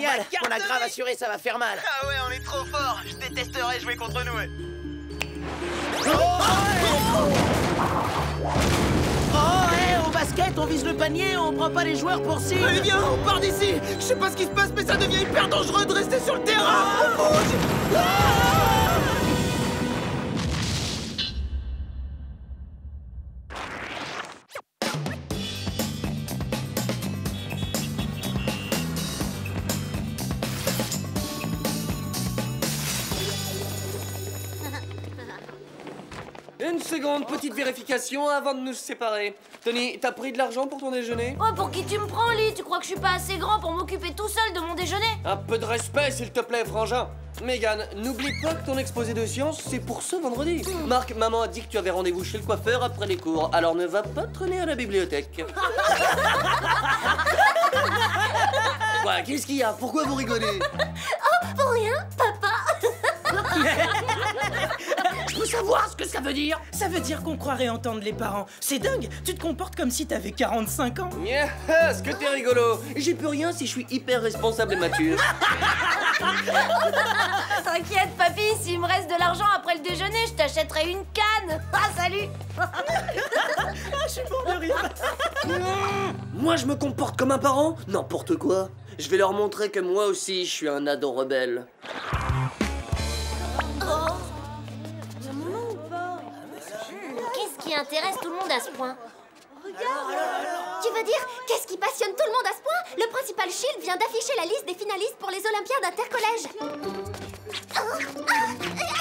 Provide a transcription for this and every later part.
génial. On a grave assuré, ça va faire mal. Ah ouais, on est trop fort. Je détesterais jouer contre nous. Au basket, on vise le panier, on prend pas les joueurs pour cible. Allez, viens, on part d'ici. Je sais pas ce qui se passe, mais ça devient hyper dangereux de rester sur le terrain. On bouge. Une seconde, petite vérification avant de nous séparer. Tony, t'as pris de l'argent pour ton déjeuner? Oh, pour qui tu me prends, Lee? Tu crois que je suis pas assez grand pour m'occuper tout seul de mon déjeuner? Un peu de respect, s'il te plaît, frangin. Megan, n'oublie pas que ton exposé de sciences, c'est pour ce vendredi. Marc, maman a dit que tu avais rendez-vous chez le coiffeur après les cours, alors ne va pas traîner à la bibliothèque. Quoi, qu'est-ce qu'il y a? Pourquoi vous rigolez? Oh, pour rien, papa. Je veux savoir ce que ça veut dire. Ça veut dire qu'on croirait entendre les parents. C'est dingue, tu te comportes comme si t'avais 45 ans. Yeah, ce que t'es rigolo. J'y peux rien si je suis hyper responsable et mature. T'inquiète, papy, s'il me reste de l'argent après le déjeuner, je t'achèterai une canne. Ah, salut. Je suis mort de rire. Moi, je me comporte comme un parent? N'importe quoi. Je vais leur montrer que moi aussi, je suis un ado rebelle. Qu'est-ce qui intéresse tout le monde à ce point? Tu veux dire, qu'est-ce qui passionne tout le monde à ce point? Le principal Shield vient d'afficher la liste des finalistes pour les Olympiades intercollèges.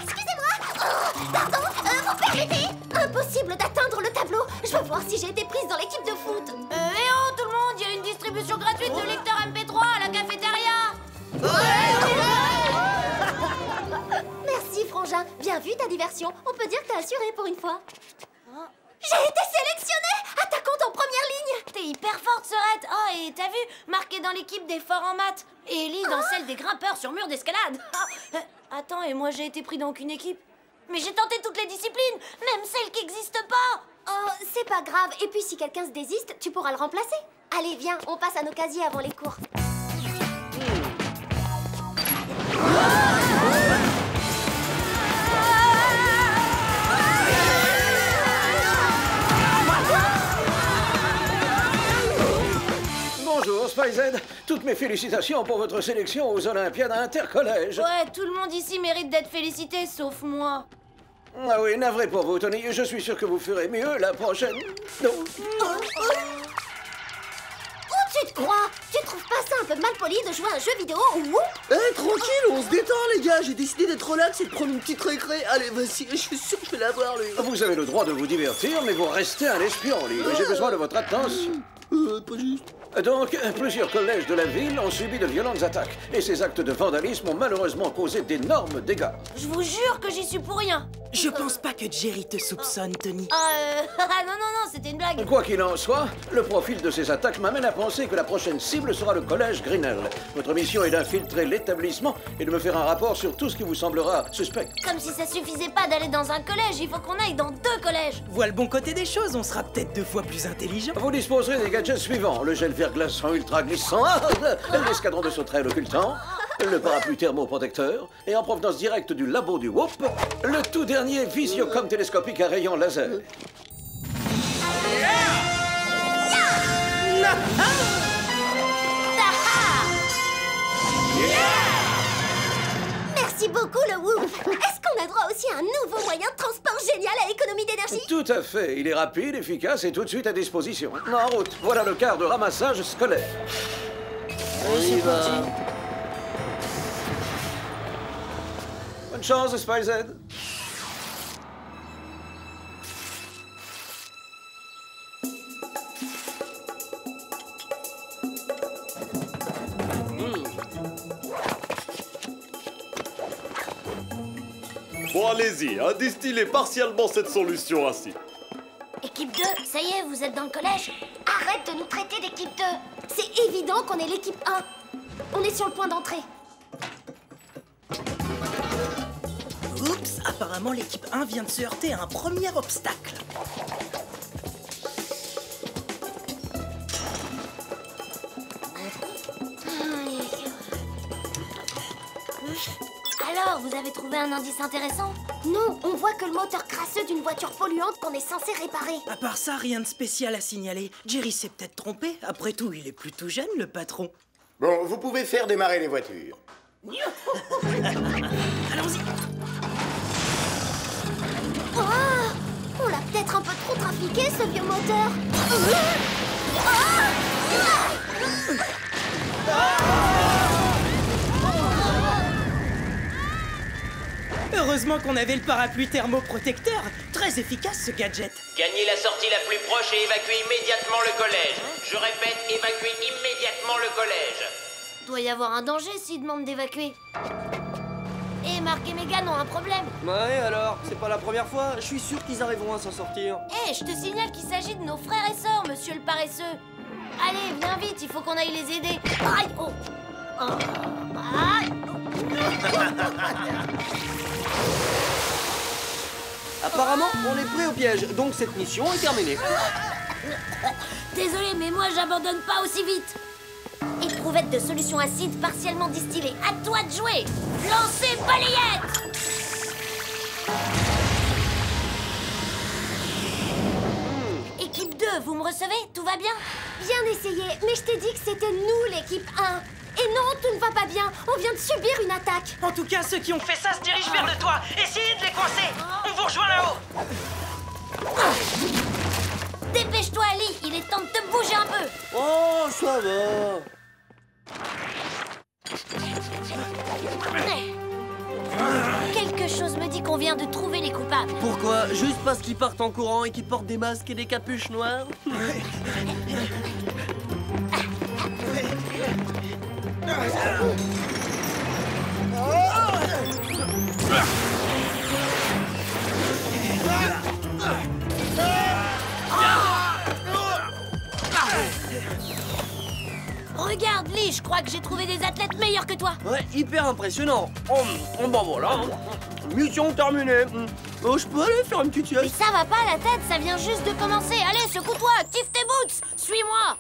Excusez-moi. Pardon, vous permettez? Impossible d'atteindre le tableau. Je veux voir si j'ai été prise dans l'équipe de foot. Eh oh, tout le monde, il y a une distribution gratuite de lecteurs MP3 à la cafétéria. Merci, Frangin. Bien vu ta diversion. On peut dire que t'as assuré pour une fois. J'ai été sélectionnée! Attaquante en première ligne! T'es hyper forte, Serette! Oh, et t'as vu? Marquée dans l'équipe des forts en maths. Et Ellie dans celle des grimpeurs sur mur d'escalade. Attends, et moi j'ai été pris dans aucune équipe? Mais j'ai tenté toutes les disciplines, même celles qui n'existent pas! Oh, c'est pas grave. Et puis si quelqu'un se désiste, tu pourras le remplacer. Allez, viens, on passe à nos casiers avant les cours. Bonjour, SpyZ. Toutes mes félicitations pour votre sélection aux Olympiades intercollèges. Ouais, tout le monde ici mérite d'être félicité, sauf moi. Ah oui, navré pour vous, Tony. Je suis sûr que vous ferez mieux la prochaine. Non. Où tu te crois? Tu trouves pas ça un peu mal poli de jouer à un jeu vidéo ou Eh, tranquille, on se détend, les gars. J'ai décidé d'être relax et de prendre une petite récré. Allez, vas-y, je suis sûr que je vais l'avoir, lui. Vous avez le droit de vous divertir, mais vous restez un espion, lui. J'ai besoin de votre attention. Pas juste. Donc, plusieurs collèges de la ville ont subi de violentes attaques. Et ces actes de vandalisme ont malheureusement causé d'énormes dégâts. Je vous jure que j'y suis pour rien. Je pense pas que Jerry te soupçonne, Tony. Non, c'était une blague. Quoi qu'il en soit, le profil de ces attaques m'amène à penser que la prochaine cible sera le collège Grinnell. Votre mission est d'infiltrer l'établissement et de me faire un rapport sur tout ce qui vous semblera suspect. Comme si ça suffisait pas d'aller dans un collège, il faut qu'on aille dans 2 collèges. Vois le bon côté des choses, on sera peut-être 2 fois plus intelligent. Vous disposerez des gadgets suivants: le gel verglaçant ultra glissant, l'escadron de sauterelles occultant, le parapluie thermoprotecteur, et en provenance directe du labo du WOP, le tout dernier visiocom télescopique à rayon laser. Merci beaucoup, le Whoop. Est-ce qu'on a droit aussi à un nouveau moyen de transport génial à économie d'énergie? Tout à fait. Il est rapide, efficace et tout de suite à disposition. En route. Voilà le quart de ramassage scolaire. On y va. Bonne chance, SpyZ. Bon, allez-y, distillez partiellement cette solution ainsi. Équipe 2, ça y est, vous êtes dans le collège? Arrête de nous traiter d'équipe 2. C'est évident qu'on est l'équipe 1. On est sur le point d'entrée. Oups, apparemment l'équipe 1 vient de se heurter à un premier obstacle. Alors, vous avez trouvé un indice intéressant? Non, on voit que le moteur crasseux d'une voiture polluante qu'on est censé réparer. À part ça, rien de spécial à signaler. Jerry s'est peut-être trompé. Après tout, il est plutôt jeune, le patron. Bon, vous pouvez faire démarrer les voitures. Allons-y. Oh, on l'a peut-être un peu trop trafiqué, ce vieux moteur. Heureusement qu'on avait le parapluie thermoprotecteur. Très efficace, ce gadget. Gagnez la sortie la plus proche et évacuez immédiatement le collège. Je répète, évacuez immédiatement le collège. Doit y avoir un danger s'ils demandent d'évacuer. Et Mark et Megan ont un problème. Ouais, alors, c'est pas la première fois. Je suis sûr qu'ils arriveront à s'en sortir. Eh, je te signale qu'il s'agit de nos frères et sœurs, monsieur le paresseux. Allez, viens vite, il faut qu'on aille les aider. Aïe, oh. Aïe. Apparemment, on est prêt au piège, donc cette mission est terminée. Désolé, mais moi, j'abandonne pas aussi vite. Éprouvette de solution acide partiellement distillée. À toi de jouer. Lancez balayette. Équipe 2, vous me recevez? Tout va bien? Bien essayé, mais je t'ai dit que c'était nous l'équipe 1. Et non, tout ne va pas bien. On vient de subir une attaque. En tout cas, ceux qui ont fait ça se dirigent vers de toi. Essayez de les coincer. On vous rejoint là-haut. Dépêche-toi, Ali. Il est temps de te bouger un peu. Oh, ça va. Quelque chose me dit qu'on vient de trouver les coupables. Pourquoi? Juste parce qu'ils partent en courant et qu'ils portent des masques et des capuches noires? Regarde, Lee, je crois que j'ai trouvé des athlètes meilleurs que toi. Ouais, hyper impressionnant. Bon voilà, mission terminée. Oh, je peux aller faire une petite Mais sieste? ça va pas la tête, ça vient juste de commencer. Allez, secoue-toi, active tes boots. Suis-moi.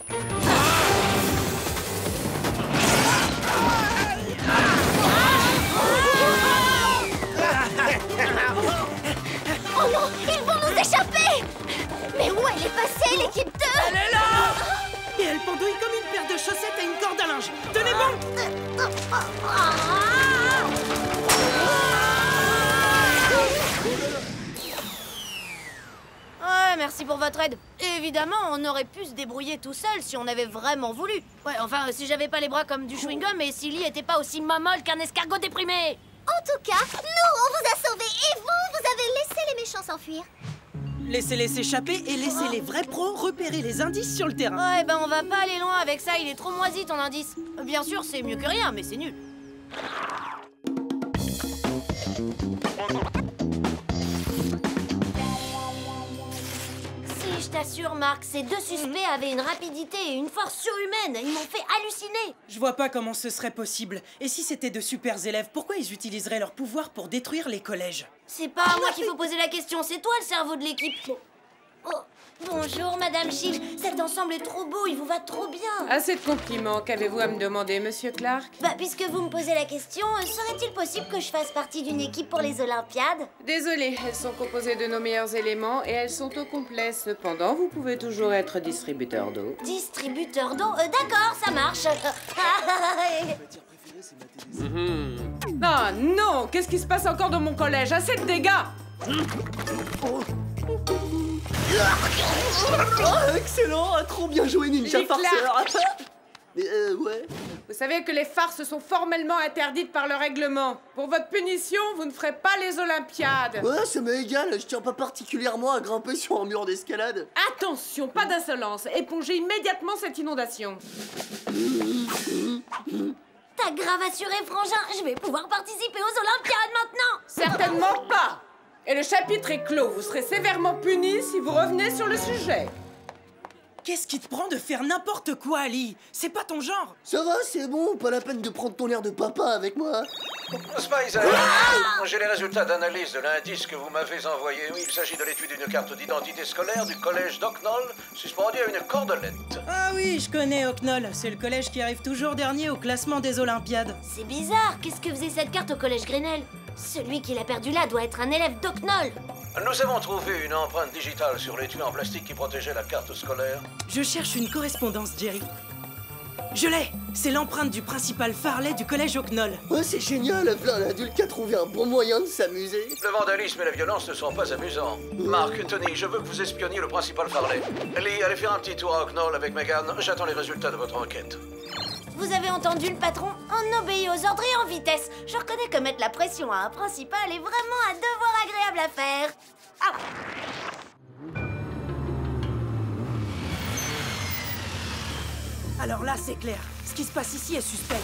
Oh non, ils vont nous échapper. Mais où elle est passée, l'équipe 2? Elle est là. Et elle pendouille comme une paire de chaussettes à une corde à linge. Tenez bon. Ouais, merci pour votre aide. Et évidemment, on aurait pu se débrouiller tout seul si on avait vraiment voulu. Ouais, enfin, si j'avais pas les bras comme du chewing-gum et si Lee était pas aussi mamolle qu'un escargot déprimé. En tout cas, nous, on vous a sauvés et vous avez laissé les méchants s'enfuir. Laissez-les s'échapper et laissez les vrais pros repérer les indices sur le terrain. Ouais, ben on va pas aller loin avec ça, il est trop moisi ton indice. Bien sûr, c'est mieux que rien, mais c'est nul. Si, je t'assure, Marc, ces deux suspects avaient une rapidité et une force surhumaine. Ils m'ont fait halluciner. Je vois pas comment ce serait possible. Et si c'était de super élèves, pourquoi ils utiliseraient leur pouvoir pour détruire les collèges? C'est pas à moi qu'il faut poser la question, c'est toi le cerveau de l'équipe. Oh, bonjour, Madame Chiche. Cet ensemble est trop beau, il vous va trop bien. Assez de compliments. Qu'avez-vous à me demander, Monsieur Clark? Bah, puisque vous me posez la question, serait-il possible que je fasse partie d'une équipe pour les Olympiades? Désolée, elles sont composées de nos meilleurs éléments et elles sont au complet. Cependant, vous pouvez toujours être distributeur d'eau. Distributeur d'eau? D'accord, ça marche. Ah non! Qu'est-ce qui se passe encore dans mon collège? Assez de dégâts! Oh, excellent! Trop bien joué, Ninja Nick Farceur! Mais ouais. Vous savez que les farces sont formellement interdites par le règlement. Pour votre punition, vous ne ferez pas les Olympiades. Ouais, ça m'est égal, je tiens pas particulièrement à grimper sur un mur d'escalade. Attention, pas d'insolence. Épongez immédiatement cette inondation. T'as grave assuré, frangin. Je vais pouvoir participer aux Olympiades maintenant. Certainement pas. Et le chapitre est clos. Vous serez sévèrement punis si vous revenez sur le sujet. Qu'est-ce qui te prend de faire n'importe quoi, Ali? C'est pas ton genre. Ça va, c'est bon, pas la peine de prendre ton air de papa avec moi. Spice, j'ai les résultats d'analyse de l'indice que vous m'avez envoyé. Oui, il s'agit de l'étude d'une carte d'identité scolaire du collège d'Ocknall, suspendue à une cordelette. Ah oui, je connais Ocknall. C'est le collège qui arrive toujours dernier au classement des Olympiades. C'est bizarre, qu'est-ce que faisait cette carte au collège Grinnell? Celui qui l'a perdue là doit être un élève d'Ocknall. Nous avons trouvé une empreinte digitale sur l'étui en plastique qui protégeait la carte scolaire. Je cherche une correspondance, Jerry. Je l'ai! C'est l'empreinte du principal Farley du collège Ocknall. Ouais, c'est génial, plein d'adulte qui a trouvé un bon moyen de s'amuser. Le vandalisme et la violence ne sont pas amusants. Marc, Tony, je veux que vous espionniez le principal Farley. Lee, allez faire un petit tour à Ocknall avec Megan. J'attends les résultats de votre enquête. Vous avez entendu le patron? On obéit aux ordres et en vitesse. Je reconnais que mettre la pression à un principal est vraiment un devoir agréable à faire. Ah. Alors là, c'est clair. Ce qui se passe ici est suspect.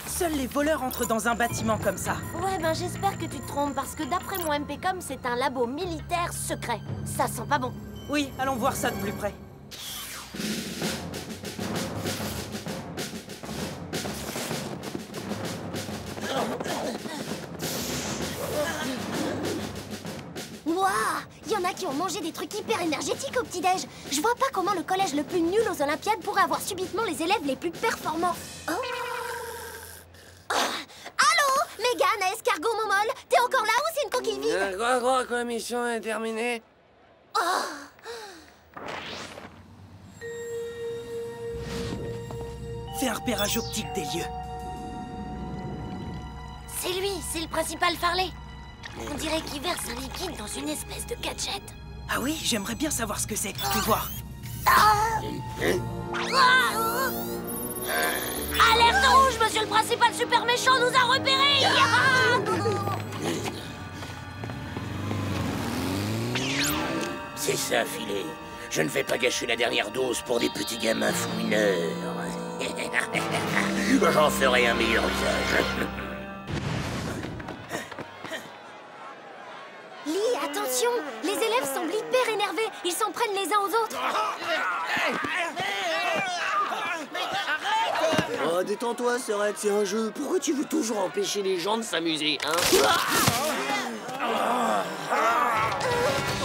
Seuls les voleurs entrent dans un bâtiment comme ça. Ouais, ben j'espère que tu te trompes, parce que d'après mon MPcom, c'est un labo militaire secret. Ça sent pas bon. Oui, allons voir ça de plus près. Waouh! Il y en a qui ont mangé des trucs hyper énergétiques au petit-déj. Je vois pas comment le collège le plus nul aux Olympiades pourrait avoir subitement les élèves les plus performants. Oh. Allô? Megan, escargot momole, t'es encore là ou c'est une coquille vide? Quoi, la mission est terminée. Fais un repérage optique des lieux. C'est lui, c'est le principal Farley. On dirait qu'il verse un liquide dans une espèce de gadget. Ah oui, j'aimerais bien savoir ce que c'est. Fais voir. Alerte rouge, monsieur le principal super méchant nous a repérés. C'est ça, filet. Je ne vais pas gâcher la dernière dose pour des petits gamins fouineurs. J'en ferai un meilleur usage. Lee, attention! Les élèves semblent hyper énervés. Ils s'en prennent les uns aux autres. Oh, détends-toi, Serette, c'est un jeu. Pourquoi tu veux toujours empêcher les gens de s'amuser, hein?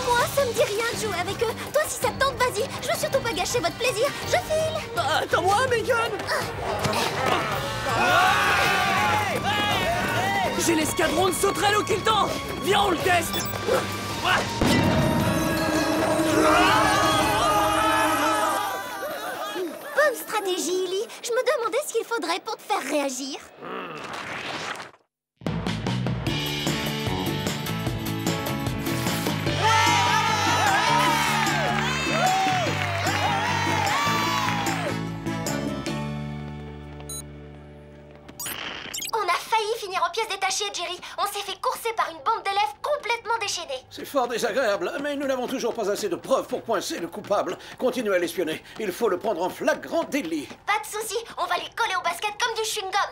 Moi, ça me dit rien de jouer avec eux. Toi, si ça te tente, vas-y. Je veux surtout pas gâcher votre plaisir. Je file! Attends-moi, Megan! J'ai l'escadron de sauterelles occultants! Viens, on le teste! Bonne stratégie, Lee. Je me demandais ce qu'il faudrait pour te faire réagir. On a failli finir en pièces détachées, Jerry. On s'est fait courser par une bande d'élèves complètement déchaînés. C'est fort désagréable, mais nous n'avons toujours pas assez de preuves pour coincer le coupable. Continuez à l'espionner. Il faut le prendre en flagrant délit. Pas de souci, on va lui coller au basket comme du chewing-gum.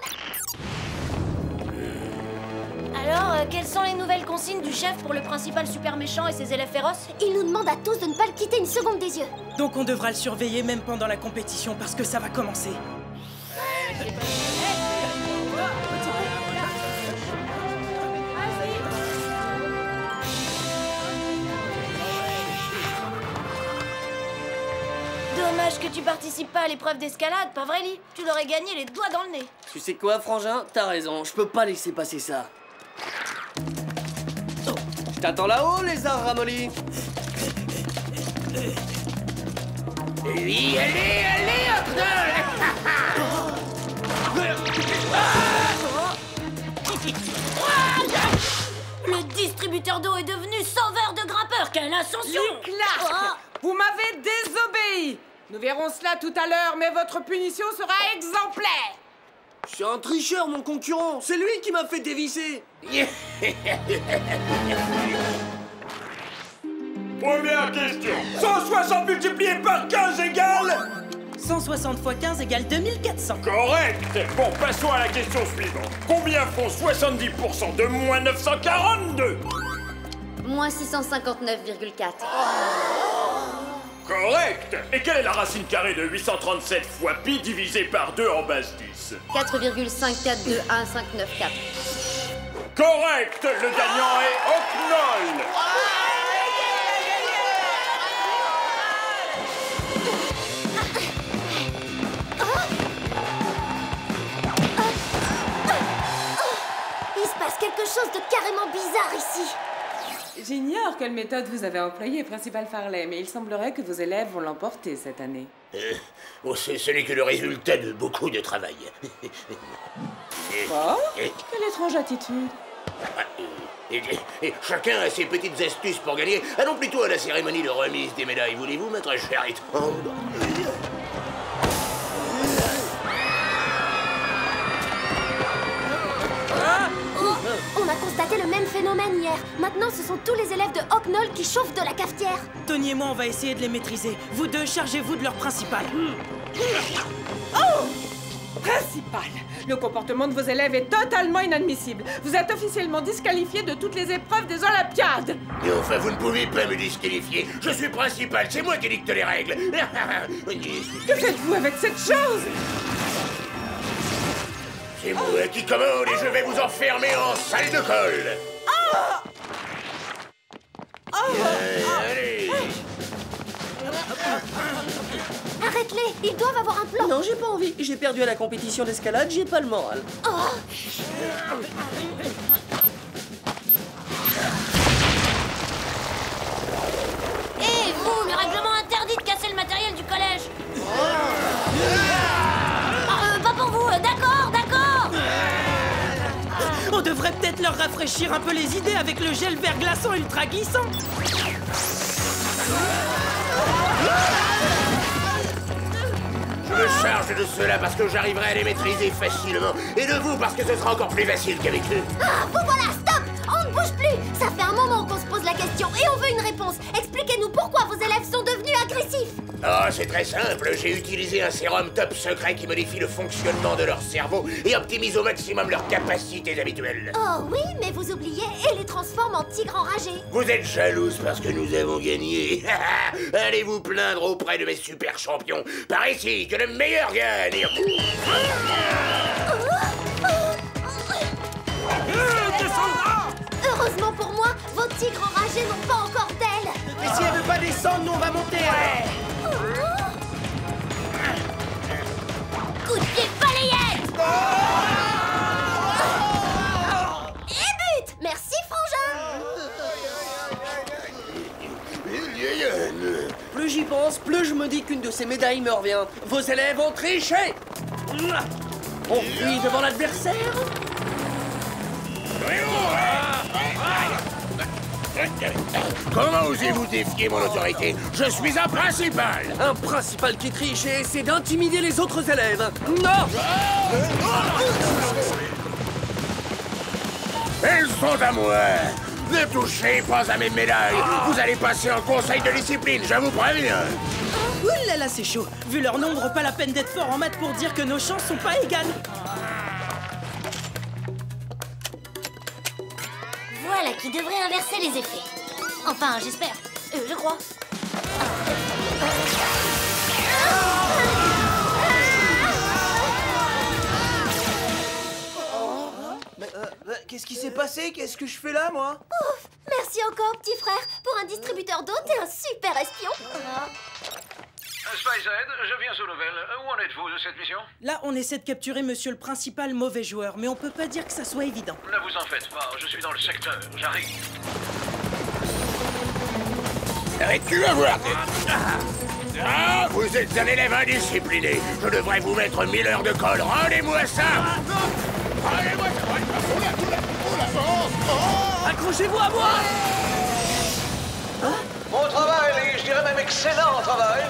Alors, quelles sont les nouvelles consignes du chef pour le principal super méchant et ses élèves féroces? Il nous demande à tous de ne pas le quitter une seconde des yeux. Donc on devra le surveiller même pendant la compétition parce que ça va commencer. Dommage que tu participes pas à l'épreuve d'escalade, pas vrai, Lee? Tu l'aurais gagné les doigts dans le nez. Tu sais quoi, Frangin? T'as raison, je peux pas laisser passer ça. Je t'attends là-haut, lézard ramolli. Oui, allez, Ocknall! Le distributeur d'eau est devenu sauveur de grimpeurs. Quelle ascension! Clark, vous m'avez désobéi. Nous verrons cela tout à l'heure, mais votre punition sera exemplaire. C'est un tricheur, mon concurrent. C'est lui qui m'a fait dévisser. Première question. 160 multiplié par 15 égale 160 x 15 égale 2400. Correct. Bon, passons à la question suivante. Combien font 70% de moins 942? Moins 659,4. Correct. Correct. Et quelle est la racine carrée de 837 fois pi divisé par 2 en base 10? 4,54215994. Correct. Le gagnant est Ocnol. Il se passe quelque chose de carrément bizarre ici. J'ignore quelle méthode vous avez employée, Principal Farley, mais il semblerait que vos élèves vont l'emporter cette année. Bon, ce n'est que le résultat de beaucoup de travail. Oh, quelle étrange attitude. Et chacun a ses petites astuces pour gagner. Allons plutôt à la cérémonie de remise des médailles. Voulez-vous, maître Chariton? On a constaté le même phénomène hier. Maintenant, ce sont tous les élèves de Hocknall qui chauffent de la cafetière. Tony et moi, on va essayer de les maîtriser. Vous deux, chargez-vous de leur principal. Oh! Principal, le comportement de vos élèves est totalement inadmissible. Vous êtes officiellement disqualifié de toutes les épreuves des Olympiades. Et enfin, vous ne pouvez pas me disqualifier. Je suis principal, c'est moi qui dicte les règles. Que faites-vous avec cette chose? C'est moi qui commande et je vais vous enfermer en salle de colle. Allez. Arrête-les, ils doivent avoir un plan. Non, j'ai pas envie. J'ai perdu à la compétition d'escalade, j'ai pas le moral. Hé, vous, le règlement interdit de casser le matériel du collège. Pas pour vous, d'accord. On devrait peut-être leur rafraîchir un peu les idées avec le gel verglaçant ultra glissant. Je me charge de cela parce que j'arriverai à les maîtriser facilement. Et de vous parce que ce sera encore plus facile qu'avec eux. Ah, vous voilà, stop! On ne bouge plus. Ça fait un moment qu'on se pose la question et on veut une réponse. Expliquez-nous pourquoi vos élèves sont devenus agressifs. Oh, c'est très simple. J'ai utilisé un sérum top secret qui modifie le fonctionnement de leur cerveau et optimise au maximum leurs capacités habituelles. Oh oui, mais vous oubliez et les transforme en tigres enragés. Vous êtes jalouse parce que nous avons gagné. Allez vous plaindre auprès de mes super champions. Par ici, que le meilleur gagne. Heureusement pour moi, vos tigres enragés n'ont pas encore d'ailes. Mais si elle veut pas descendre, nous on va monter. Coup de pied balayette. Et but. Merci, Frangin. Plus j'y pense, plus je me dis qu'une de ces médailles me revient. Vos élèves ont triché. On fuit devant l'adversaire. Comment osez-vous défier mon autorité? Je suis un principal. Un principal qui triche et essaie d'intimider les autres élèves. Non! Elles sont à moi. Ne touchez pas à mes médailles. Vous allez passer en conseil de discipline, je vous préviens. Ouh là là, c'est chaud. Vu leur nombre, pas la peine d'être fort en maths pour dire que nos chances sont pas égales. Voilà qui devrait inverser les effets. Enfin, j'espère. Je crois. Qu'est-ce qui s'est passé? Qu'est-ce que je fais là, moi? Ouf! Merci encore, petit frère. Pour un distributeur d'eau, t'es un super espion. Spy Z, je viens aux nouvelles. Où en êtes-vous de cette mission? Là, on essaie de capturer monsieur le principal mauvais joueur, mais on peut pas dire que ça soit évident. Ne vous en faites pas, je suis dans le secteur. J'arrive. Arrête-tu à voir? Ah, vous êtes un élève indiscipliné. Je devrais vous mettre 1000 heures de colle. Rendez-moi ça. Rendez-moi ça. Accrochez-vous à moi. Bon travail, Lee. Je dirais même excellent travail.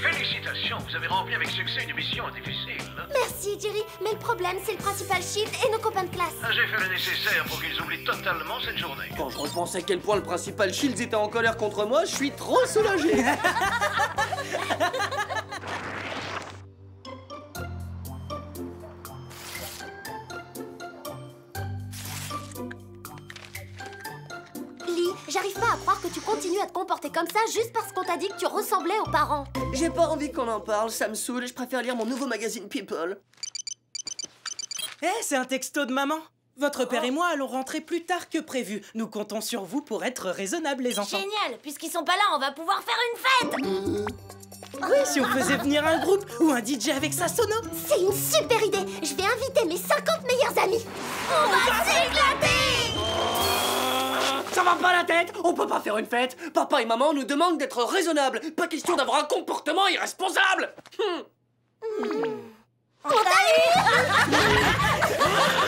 Félicitations, vous avez rempli avec succès une mission difficile. Merci, Jerry. Mais le problème, c'est le principal Shield et nos copains de classe. J'ai fait le nécessaire pour qu'ils oublient totalement cette journée. Quand je repense à quel point le principal Shields était en colère contre moi, je suis trop soulagé. Lee, j'arrive pas à croire que tu continues à te comporter comme ça juste parce qu'on t'a dit que tu ressemblais aux parents. J'ai pas envie qu'on en parle, ça me saoule, je préfère lire mon nouveau magazine People. Eh, c'est un texto de maman. Votre père et moi allons rentrer plus tard que prévu. Nous comptons sur vous pour être raisonnables, les enfants. Génial, puisqu'ils sont pas là, on va pouvoir faire une fête. Oui, si on faisait venir un groupe ou un DJ avec sa sono. C'est une super idée. Je vais inviter mes 50 meilleurs amis. On va s'éclater. Ça va pas la tête? On peut pas faire une fête. Papa et maman nous demandent d'être raisonnables. Pas question d'avoir un comportement irresponsable. On t'a eu.